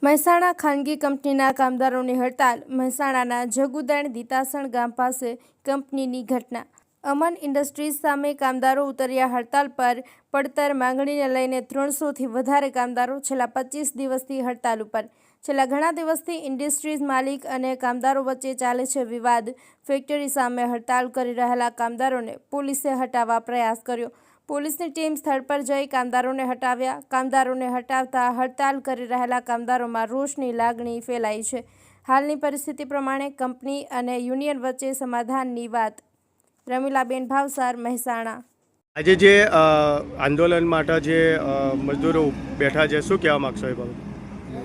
મહેસાણા ખાનગી કંપનીના કામદારોની હડતાલ. મહેસાણાના જગુદાણ દીતાસણ ગામ પાસે કંપનીની ઘટના. અમન ઇન્ડસ્ટ્રીઝ સામે કામદારો ઉતર્યા હડતાલ પર. પડતર માંગણીને લઈને 300થી વધારે કામદારો છેલ્લા 25 દિવસથી હડતાલ ઉપર. છેલ્લા ઘણા દિવસથી ઇન્ડસ્ટ્રીઝ માલિક અને કામદારો વચ્ચે ચાલે છે વિવાદ. ફેક્ટરી સામે હડતાલ કરી રહેલા કામદારોને પોલીસે હટાવવા પ્રયાસ કર્યો. પોલીસની ટીમ સ્થળ પર જઈ કામદારોને હટાવ્યા. કામદારોને હટાવતા હડતાલ કરી રહેલા કામદારોમાં રોષની લાગણી ફેલાઈ છે. હાલની પરિસ્થિતિ પ્રમાણે કંપની અને યુનિયન વચ્ચે સમાધાનની વાત. રમીલાબેન ભાવસાર, મહેસાણા. આજે જે આંદોલન માટે જે મજદૂરો બેઠા છે, શું કહેવા માગશો એ બાબત?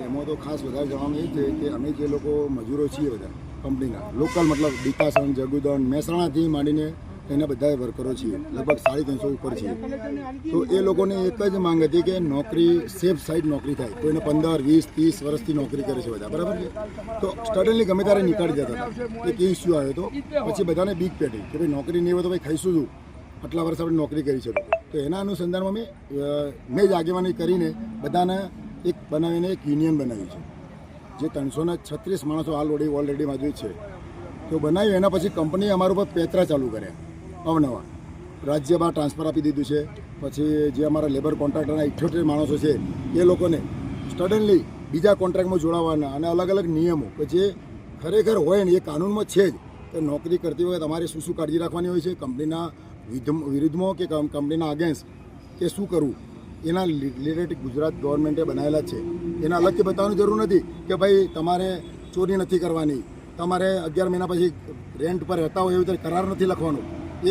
એમાં તો ખાસ વધારે જવાનું એ છે કે અમે જે લોકો મજૂરો છીએ બધા કંપનીના લોકલ, મતલબ દીતાસણ, જગુદણ, મહેસાણાથી માંડીને એના બધા વર્કરો છીએ, લગભગ 350 ઉપર છીએ. તો એ લોકોને એક જ માંગ હતી કે નોકરી સેફ સાઈડ નોકરી થાય. તો એને 15, 20, 30 વર્ષથી નોકરી કરે છે બધા, બરાબર છે. તો સડનલી ગમે ત્યારે નીકળી જતા હતા. એક ઇસ્યુ આવ્યો હતો. પછી બધાને બીક પેટી કે ભાઈ નોકરી નહીં હોય તો ભાઈ ખાઈશું શું, આટલા વર્ષ આપણે નોકરી કરી છે. તો એના અનુસંધાનમાં મેં જ આગેવાની કરીને બધાને એક બનાવીને એક યુનિયન બનાવી છે, જે 336 માણસો ઓલરેડી મજૂર છે. તો બનાવ્યું. એના પછી કંપનીએ અમારા ઉપર પેતરા ચાલુ કર્યા અવનવા. રાજ્ય બહાર ટ્રાન્સફર આપી દીધું છે. પછી જે અમારા લેબર કોન્ટ્રાક્ટરના 78 માણસો છે એ લોકોને સડનલી બીજા કોન્ટ્રાક્ટમાં જોડાવાના અને અલગ અલગ નિયમો કે જે ખરેખર હોય ને એ કાનૂનમાં છે જ કે નોકરી કરતી વખતે તમારે શું કાળજી રાખવાની હોય છે, કંપનીના વિરુદ્ધમાં કે કંપનીના અગેન્સ્ટ કે શું કરવું, એના રિલેટેડ ગુજરાત ગવર્મેન્ટે બનાવેલા છે. એના અલગથી બતાવવાની જરૂર નથી કે ભાઈ તમારે ચોરી નથી કરવાની, તમારે 11 મહિના પછી રેન્ટ પર રહેતા હોય એવી રીતે કરાર નથી લખવાનો.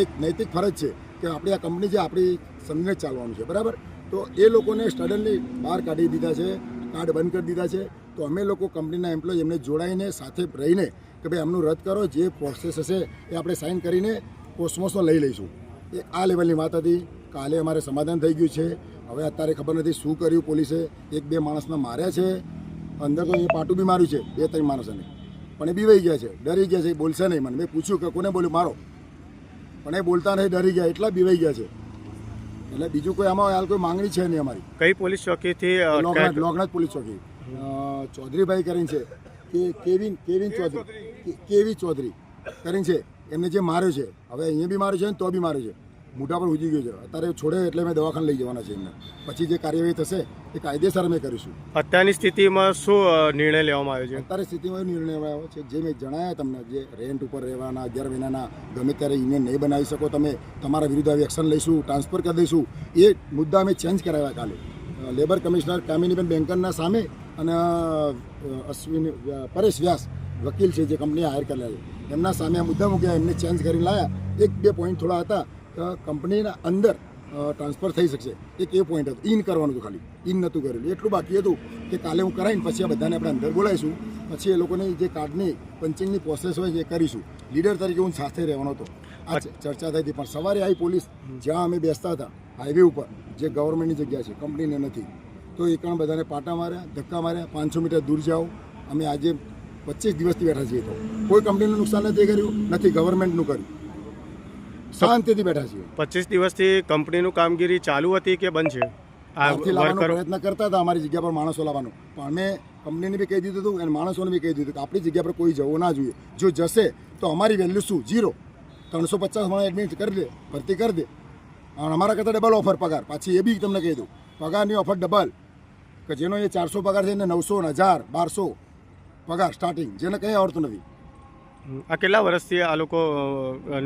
એક નૈતિક ફરજ છે કે આપણી આ કંપની છે, આપણી સમજીને જ ચાલવાનું છે, બરાબર. તો એ લોકોને સડનલી બહાર કાઢી દીધા છે, કાર્ડ બંધ કરી દીધા છે. તો અમે લોકો કંપનીના એમ્પ્લોય એમને જોડાઈને સાથે રહીને કે ભાઈ આમનું રદ કરો, જે પ્રોસેસ હશે એ આપણે સાઇન કરીને પોસ્ટમોર્ટમ લઈ લઈશું. એ આ લેવલની વાત હતી. કાલે અમારે સમાધાન થઈ ગયું છે. હવે અત્યારે ખબર નથી શું કર્યું પોલીસે. 1-2 માણસને માર્યા છે, અંદર તો એ પાટું બી માર્યું છે 2-3 માણસોને, પણ એ બીવાઈ ગયા છે, ડરી ગયા છે, એ બોલશે નહીં. મને મેં પૂછ્યું કે કોને બોલ્યું, મારો, પણ એ બોલતા નહીં, ડરી ગયા, એટલા બીવાઈ ગયા છે. એટલે બીજું કોઈ આમાં હાલ કોઈ માંગણી છે નહીં અમારી. કઈ પોલીસ ચોકીથી? લોકનાથ પોલીસ ચોકી. ચૌધરીભાઈ કરીને છે કે કેવી ચૌધરી કરીને છે, એમને જે માર્યો છે. હવે અહીંયા બી માર્યો છે ને તો બી માર્યો છે, મોઢા પર ઉજી ગયો છે. અત્યારે છોડે એટલે મેં દવાખાને લઈ જવાના છે એમને. પછી જે કાર્યવાહી થશે એ કાયદેસર અમે કરીશું. અત્યારની સ્થિતિમાં શું નિર્ણય લેવામાં આવ્યો છે? અત્યારે સ્થિતિમાં એ નિર્ણય આવ્યો છે જે મેં જણાવ્યા તમને, જે રેન્ટ ઉપર રહેવાના 11 મહિનાના, ગમે ત્યારે યુનિયન નહીં બનાવી શકો તમે, તમારા વિરુદ્ધ આવી એક્શન લઈશું, ટ્રાન્સફર કરી દઈશું. એ મુદ્દા અમે ચેન્જ કરાવ્યા કાલે લેબર કમિશનર કામિનીબેન બેંકરના સામે અને પરેશ વ્યાસ વકીલ છે જે કંપનીએ હાયર કરેલા છે, એમના સામે આ મુદ્દા મૂક્યા. એમને ચેન્જ કરીને લાયા. 1-2 પોઈન્ટ થોડા હતા. કંપનીના અંદર ટ્રાન્સફર થઈ શકશે, એક એ પોઈન્ટ હતો. ઇન કરવાનું હતું, ખાલી ઇન નહોતું કરેલું. એટલું બાકી હતું કે કાલે હું કરાવીને પછી આ બધાને આપણે અંદર બોલાવીશું. પછી એ લોકોની જે કાર્ડની પંચિંગની પ્રોસેસ હોય એ કરીશું. લીડર તરીકે હું સાથે રહેવાનો હતો. આ ચર્ચા થઈ હતી. પણ સવારે આવી પોલીસ, જ્યાં અમે બેસતા હતા હાઈવે ઉપર, જે ગવર્મેન્ટની જગ્યા છે, કંપનીને નથી, તો એ કારણ બધાને પાટા માર્યા, ધક્કા માર્યા. 500 મીટર દૂર જાઓ. અમે આજે 25 દિવસથી બેઠા છીએ. તો કોઈ કંપનીનું નુકસાન નથી કર્યું, નથી ગવર્મેન્ટનું કર્યું. શાંતિથી બેઠા છીએ. 25 દિવસથી કંપનીનું કામગીરી ચાલુ હતી કે બંધ છે? લાવવાનો પ્રયત્ન કરતા હતા અમારી જગ્યા પર માણસો લાવવાનો, પણ અમે કંપનીને બી કહી દીધું હતું અને માણસોને બી કહી દીધું કે આપણી જગ્યા પર કોઈ જવું ના જોઈએ. જો જશે તો અમારી વેલ્યુ શું? 0. 350 માણસ એડમિટ કરી દે, ભરતી કરી દે. અને અમારા કરતાં ડબલ ઓફર પગાર. પાછી એ બી તમને કહી દઉં, પગારની ઓફર ડબલ, કે જેનો એ 400 પગાર છે એને 900, 1000, 1200 પગાર સ્ટાર્ટિંગ, જેને કંઈ આવડતું નથી. આ કેટલા વર્ષથી આ લોકો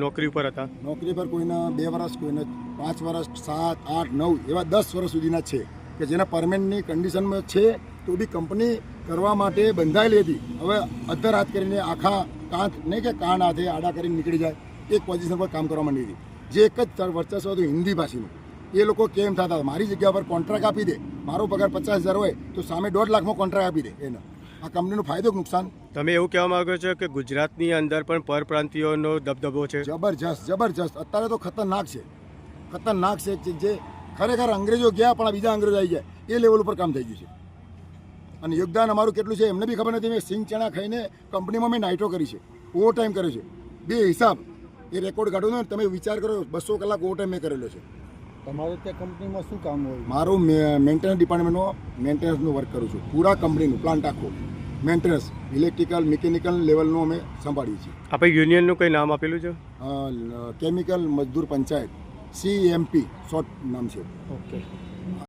નોકરી ઉપર હતા? નોકરી પર કોઈને 2 વર્ષ, કોઈને 5 વર્ષ, 7, 8, 9 એવા 10 વર્ષ સુધીના છે કે જેના પરમેનન્ટની કન્ડિશનમાં છે. તો બી કંપની કરવા માટે બંધાયેલી હતી. હવે અધર હાથ કરીને આખા કાંત નહીં કે કાન હાથે આડા કરીને નીકળી જાય, એક પોઝિશન પર કામ કરવા માંડી હતી. જે એક જ વર્ચસ્વ હતું હિન્દી ભાષીનું. એ લોકો કેમ થતા, મારી જગ્યા પર કોન્ટ્રાક્ટ આપી દે, મારો પગાર 50,000 હોય તો સામે 1.5 લાખમાં કોન્ટ્રાક્ટ આપી દે. એને આ કંપનીનો ફાયદો કે નુકસાન? તમે એવું કહેવા માંગો છો કે ગુજરાતની અંદર પણ પરપ્રાંતિયોનો દબદબો છે? જબરજસ્ત. અત્યારે તો ખતરનાક છે. જે ખરેખર અંગ્રેજો ગયા પણ બીજા અંગ્રેજો આવી ગયા એ લેવલ ઉપર કામ થઈ ગયું છે. અને યોગદાન અમારું કેટલું છે એમને બી ખબર નથી. મેં સિંગ ચણા ખાઈને કંપનીમાં મેં નાઇટો કરી છે, ઓવર ટાઈમ કર્યો છે. 2 હિસાબ એ રેકોર્ડ કાઢો ને તમે વિચાર કરો. 200 કલાક ઓવર ટાઈમ મેં કરેલો છે. તમારે ત્યાં કંપનીમાં શું કામ હોય? મારું મેન્ટેનન્સ ડિપાર્ટમેન્ટનો મેન્ટેનન્સનું વર્ક કરું છું. પૂરા કંપનીનું પ્લાન્ટ આખો મેન્ટેનન્સ ઇલેક્ટ્રિકલ મિકેનિકલ લેવલનું અમે સંભાળીએ છીએ. આપણે યુનિયનનું કંઈ નામ આપેલું છે? કેમિકલ મજદૂર પંચાયત CMP શોર્ટ નામ છે. ઓકે.